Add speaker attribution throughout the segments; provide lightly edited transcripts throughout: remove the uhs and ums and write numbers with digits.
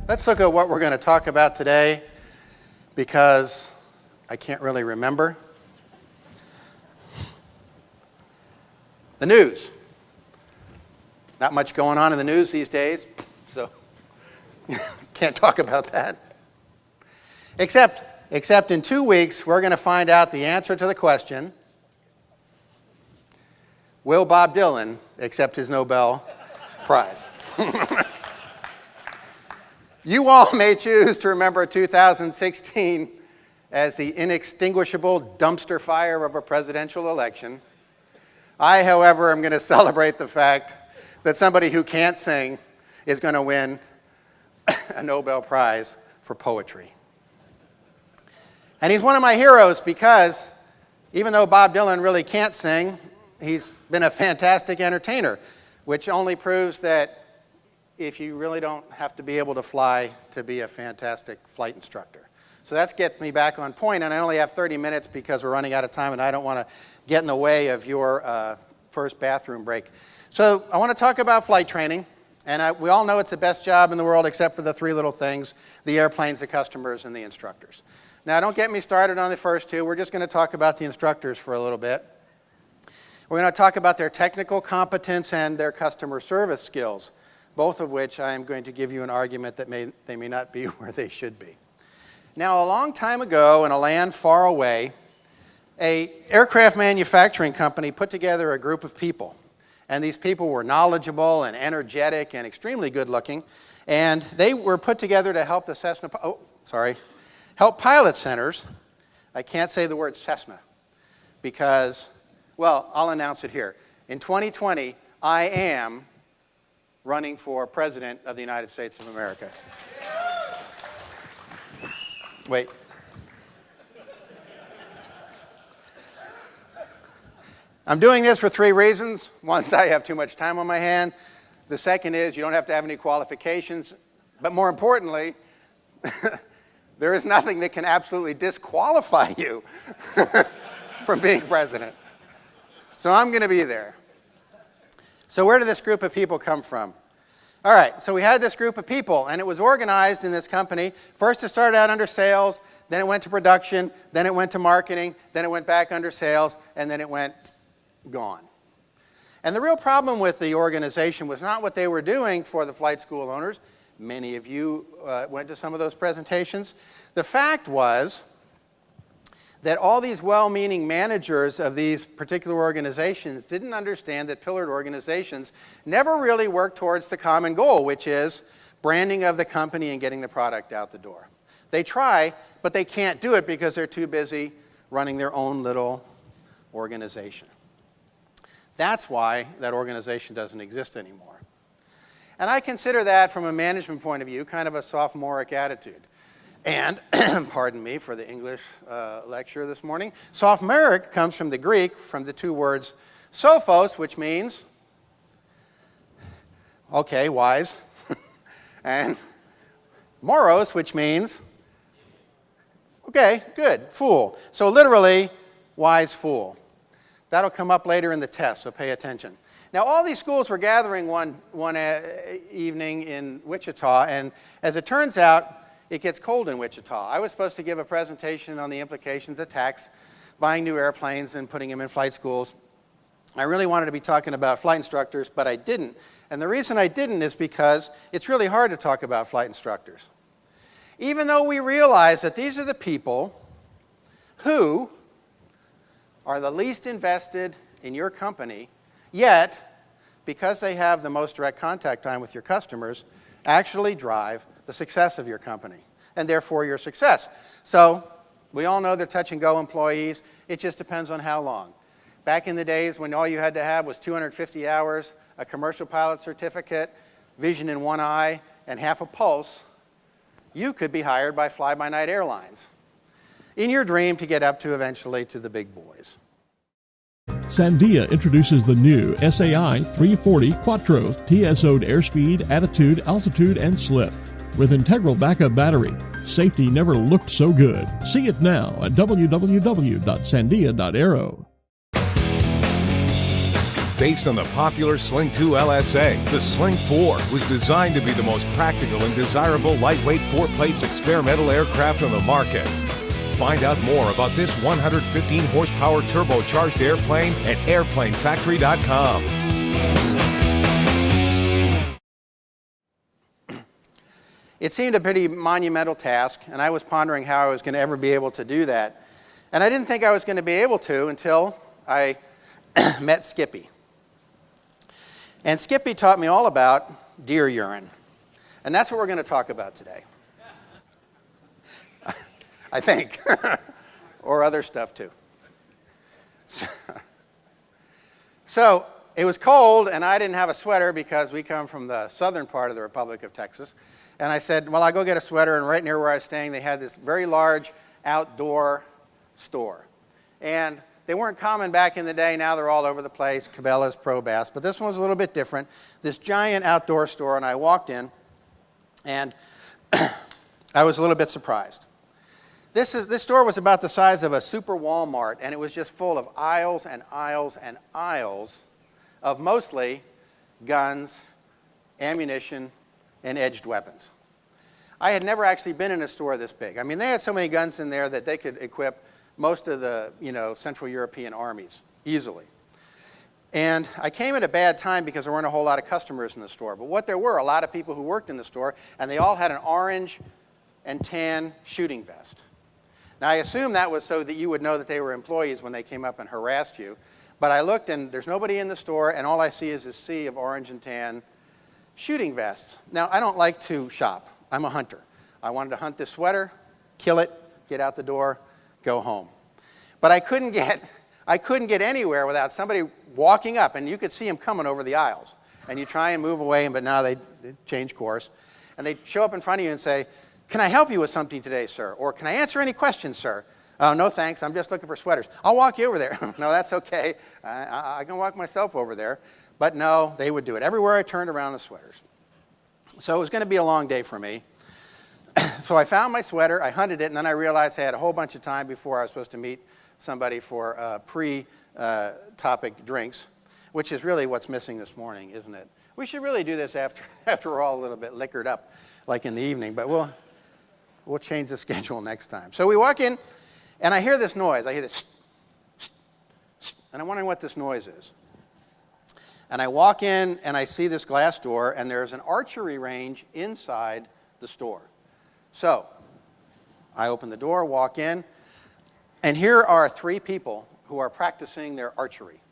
Speaker 1: Let's look at what we're going to talk about today, because I can't really remember. The news. Not much going on in the news these days, so can't talk about that. Except in 2 weeks, we're going to find out the answer to the question, will Bob Dylan accept his Nobel Prize? You all may choose to remember 2016 as the inextinguishable dumpster fire of a presidential election. I, however, am going to celebrate the fact that somebody who can't sing is going to win a Nobel Prize for poetry. And he's one of my heroes because even though Bob Dylan really can't sing, he's been a fantastic entertainer, which only proves that if you really don't have to be able to fly to be a fantastic flight instructor. So that gets me back on point, and I only have 30 minutes because we're running out of time and I don't want to get in the way of your first bathroom break. So I want to talk about flight training, and we all know it's the best job in the world except for the three little things: the airplanes, the customers, and the instructors. Now don't get me started on the first two. We're just going to talk about the instructors for a little bit. We're going to talk about their technical competence and their customer service skills, both of which I am going to give you an argument that they may not be where they should be. Now, a long time ago in a land far away, an aircraft manufacturing company put together a group of people. And these people were knowledgeable and energetic and extremely good looking. And they were put together to help help pilot centers. I can't say the word Cessna because, well, I'll announce it here. In 2020, I am running for President of the United States of America. Wait. I'm doing this for 3 reasons. One is I have too much time on my hand. The second is you don't have to have any qualifications. But more importantly, there is nothing that can absolutely disqualify you from being president. So I'm going to be there. So where did this group of people come from? All right, so we had this group of people, and it was organized in this company. First it started out under sales, then it went to production, then it went to marketing, then it went back under sales, and then it went gone. And the real problem with the organization was not what they were doing for the flight school owners. Many of you went to some of those presentations. The fact was that all these well-meaning managers of these particular organizations didn't understand that pillared organizations never really work towards the common goal, which is branding of the company and getting the product out the door. They try, but they can't do it because they're too busy running their own little organization. That's why that organization doesn't exist anymore. And I consider that, from a management point of view, kind of a sophomoric attitude. And, pardon me for the English lecture this morning, sophomoric comes from the Greek, from the 2 words sophos, which means, okay, wise, and moros, which means, okay, good, fool. So literally, wise fool. That'll come up later in the test, so pay attention. Now, all these schools were gathering one evening in Wichita, and as it turns out, it gets cold in Wichita. I was supposed to give a presentation on the implications of tax, buying new airplanes and putting them in flight schools. I really wanted to be talking about flight instructors, but I didn't. And the reason I didn't is because it's really hard to talk about flight instructors. Even though we realize that these are the people who are the least invested in your company, yet, because they have the most direct contact time with your customers, actually drive the success of your company, and therefore your success. So we all know they're touch-and-go employees. It just depends on how long. Back in the days when all you had to have was 250 hours, a commercial pilot certificate, vision in one eye, and half a pulse, you could be hired by fly-by-night airlines in your dream to get up to eventually to the big boys.
Speaker 2: Sandia introduces the new SAI 340 Quattro TSO'd airspeed, attitude, altitude, and slip. With integral backup battery, safety never looked so good. See it now at www.sandia.aero.
Speaker 3: Based on the popular Sling 2 LSA, the Sling 4 was designed to be the most practical and desirable lightweight four-place experimental aircraft on the market. Find out more about this 115 horsepower turbocharged airplane at airplanefactory.com.
Speaker 1: It seemed a pretty monumental task, and I was pondering how I was going to ever be able to do that. And I didn't think I was going to be able to until I met Skippy. And Skippy taught me all about deer urine. And that's what we're going to talk about today. I think. Or other stuff too. So it was cold, and I didn't have a sweater because we come from the southern part of the Republic of Texas. And I said, well, I'll go get a sweater. And right near where I was staying, they had this very large outdoor store. And they weren't common back in the day. Now they're all over the place, Cabela's, Pro Bass. But this one was a little bit different. This giant outdoor store, and I walked in, and I was a little bit surprised. This store was about the size of a super Walmart, and it was just full of aisles and aisles and aisles of mostly guns, ammunition, and edged weapons. I had never actually been in a store this big. I mean, they had so many guns in there that they could equip most of the, Central European armies easily. And I came at a bad time because there weren't a whole lot of customers in the store. But what there were, a lot of people who worked in the store, and they all had an orange and tan shooting vest. Now, I assume that was so that you would know that they were employees when they came up and harassed you. But I looked, and there's nobody in the store, and all I see is this sea of orange and tan shooting vests. Now, I don't like to shop. I'm a hunter. I wanted to hunt this sweater, kill it, get out the door, go home. But I couldn't get anywhere without somebody walking up, and you could see them coming over the aisles. And you try and move away, but now they change course. And they show up in front of you and say, "Can I help you with something today, sir?" Or, "Can I answer any questions, sir?" "Oh, no, thanks. I'm just looking for sweaters." "I'll walk you over there." "No, that's okay. I can walk myself over there." But no, they would do it. Everywhere I turned around, the sweaters. So it was going to be a long day for me. So I found my sweater, I hunted it, and then I realized I had a whole bunch of time before I was supposed to meet somebody for pre-topic drinks, which is really what's missing this morning, isn't it? We should really do this after we're all a little bit liquored up, like in the evening, but we'll change the schedule next time. So we walk in, and I hear this noise. I hear this, and I'm wondering what this noise is. And I walk in, and I see this glass door, and there's an archery range inside the store. So I open the door, walk in, and here are three people who are practicing their archery.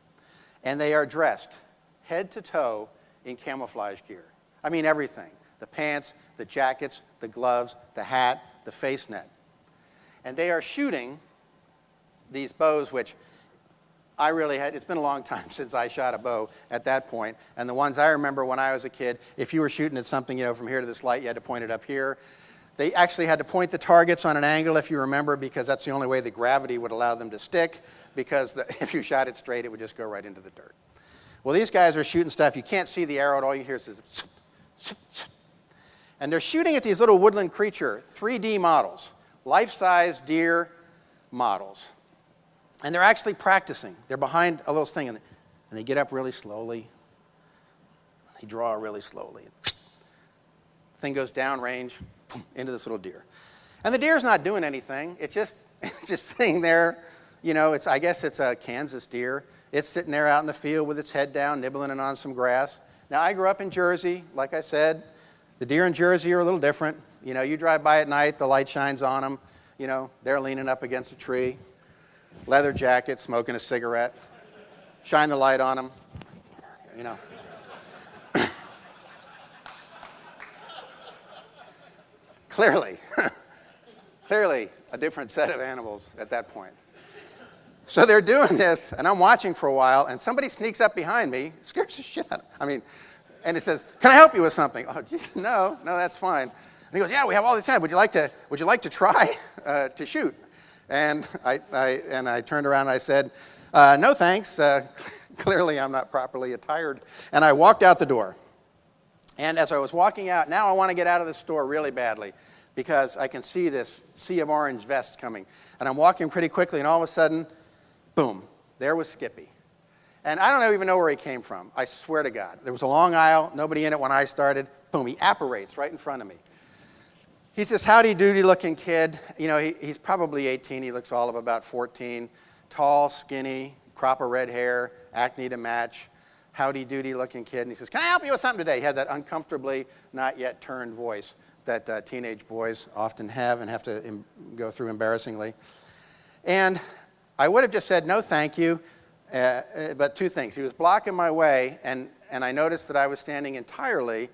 Speaker 1: And they are dressed head to toe in camouflage gear. I mean everything. The pants, the jackets, the gloves, the hat, the face net. And they are shooting these bows, which I really had, it's been a long time since I shot a bow at that point. And the ones I remember when I was a kid, if you were shooting at something, from here to this light, you had to point it up here. They actually had to point the targets on an angle, if you remember, because that's the only way the gravity would allow them to stick, because if you shot it straight, it would just go right into the dirt. Well, these guys are shooting stuff. You can't see the arrow at all. You hear is this, and they're shooting at these little woodland creature 3D models, life-size deer models. And they're actually practicing. They're behind a little thing, and they get up really slowly. They draw really slowly. Thing goes down range into this little deer. And the deer's not doing anything. It's just sitting there. I guess it's a Kansas deer. It's sitting there out in the field with its head down, nibbling it on some grass. Now, I grew up in Jersey. Like I said, the deer in Jersey are a little different. You drive by at night, the light shines on them. They're leaning up against a tree. Leather jacket, smoking a cigarette. Shine the light on them. Clearly a different set of animals at that point. So they're doing this, and I'm watching for a while, and somebody sneaks up behind me, scares the shit out of me. And it says, "Can I help you with something?" "Oh, geez, no, that's fine." And he goes, "Yeah, we have all this time. Would you like to try to shoot?" And I turned around and I said, "No, thanks. Clearly I'm not properly attired." And I walked out the door. And as I was walking out, now I want to get out of the store really badly because I can see this sea of orange vests coming. And I'm walking pretty quickly, and all of a sudden, boom, there was Skippy. And I don't even know where he came from. I swear to God. There was a long aisle, nobody in it when I started. Boom, he apparates right in front of me. He's this howdy-doody looking kid. You know, he's probably 18. He looks all of about 14. Tall, skinny, crop of red hair, acne to match, howdy-doody looking kid. And he says, "Can I help you with something today?" He had that uncomfortably not yet turned voice that teenage boys often have and have to go through embarrassingly. And I would have just said, "No, thank you." But two things. He was blocking my way, and I noticed that I was standing entirely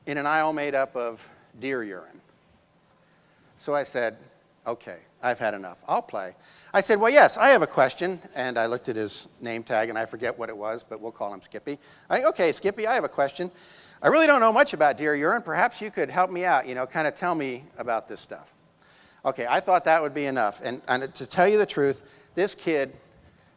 Speaker 1: in an aisle made up of deer urine. So I said, "Okay, I've had enough. I'll play." I said, "Well, yes, I have a question." And I looked at his name tag, and I forget what it was, but we'll call him Skippy. "Okay, Skippy, I have a question. I really don't know much about deer urine. Perhaps you could help me out, you know, kind of tell me about this stuff." Okay, I thought that would be enough. And to tell you the truth, this kid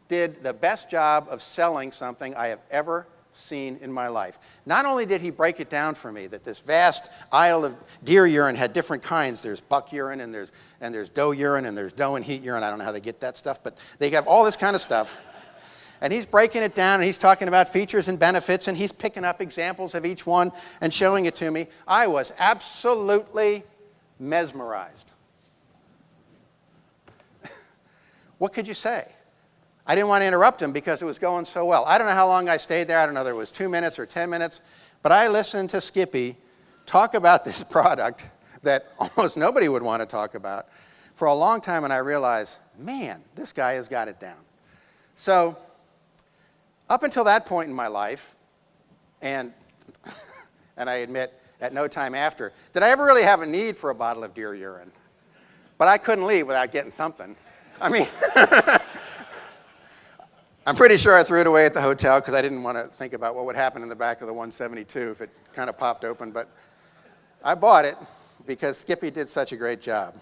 Speaker 1: did the best job of selling something I have ever seen in my life. Not only did he break it down for me, that this vast aisle of deer urine had different kinds. There's buck urine, and there's doe urine, and there's doe and heat urine. I don't know how they get that stuff, but they have all this kind of stuff. And he's breaking it down, and he's talking about features and benefits, and he's picking up examples of each one and showing it to me. I was absolutely mesmerized. What could you say? I didn't want to interrupt him because it was going so well. I don't know how long I stayed there. I don't know whether it was 2 minutes or 10 minutes. But I listened to Skippy talk about this product that almost nobody would want to talk about for a long time, and I realized, man, this guy has got it down. So up until that point in my life, and I admit at no time after, did I ever really have a need for a bottle of deer urine? But I couldn't leave without getting something. I mean, I'm pretty sure I threw it away at the hotel because I didn't want to think about what would happen in the back of the 172 if it kind of popped open. But I bought it because Skippy did such a great job.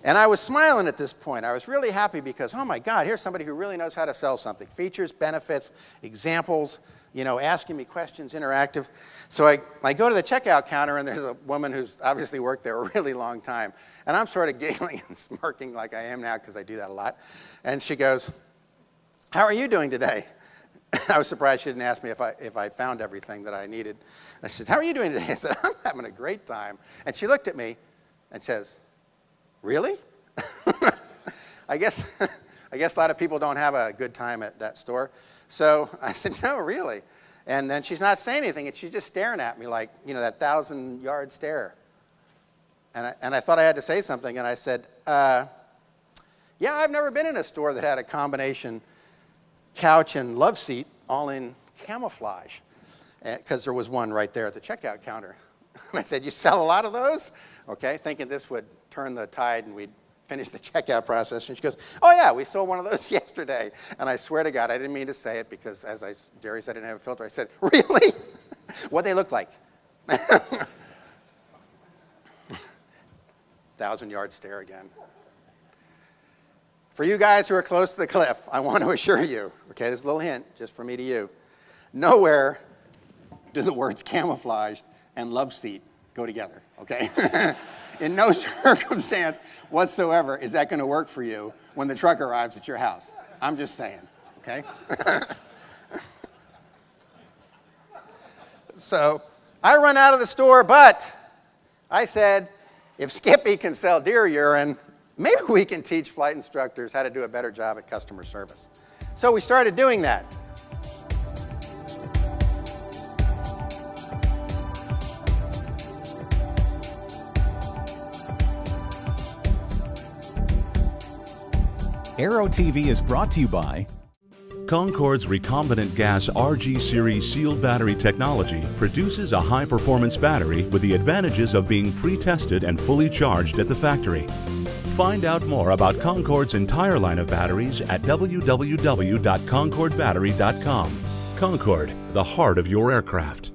Speaker 1: And I was smiling at this point. I was really happy because, oh my God, here's somebody who really knows how to sell something. Features, benefits, examples, you know, asking me questions, interactive. So I go to the checkout counter, and there's a woman who's obviously worked there a really long time. And I'm sort of giggling and smirking like I am now because I do that a lot. And she goes, "How are you doing today?" I was surprised she didn't ask me if I'd found everything that I needed. I said, "How are you doing today?" I said, "I'm having a great time." And she looked at me and says, "Really?" I guess a lot of people don't have a good time at that store. So I said, "No, really." And then she's not saying anything, and she's just staring at me like, you know, that 1,000-yard stare. And I thought I had to say something, and I said, "Yeah, I've never been in a store that had a combination couch and love seat all in camouflage," because there was one right there at the checkout counter. And I said, "You sell a lot of those?" Okay, thinking this would turn the tide and we'd finish the checkout process. And she goes, "Oh yeah, we sold one of those yesterday." And I swear to God, I didn't mean to say it because, as Jerry said, I didn't have a filter. I said, "Really?" What'd they look like? 1,000-yard stare again. For you guys who are close to the cliff, I want to assure you, okay, this is a little hint just from me to you, nowhere do the words camouflaged and love seat go together, okay? In no circumstance whatsoever is that going to work for you when the truck arrives at your house. I'm just saying, okay? So I run out of the store, but I said, if Skippy can sell deer urine, maybe we can teach flight instructors how to do a better job at customer service. So we started doing that.
Speaker 4: Aero-TV is brought to you by
Speaker 5: Concorde's recombinant gas RG series sealed battery technology produces a high-performance battery with the advantages of being pre-tested and fully charged at the factory. Find out more about Concorde's entire line of batteries at www.concordebattery.com. Concorde, the heart of your aircraft.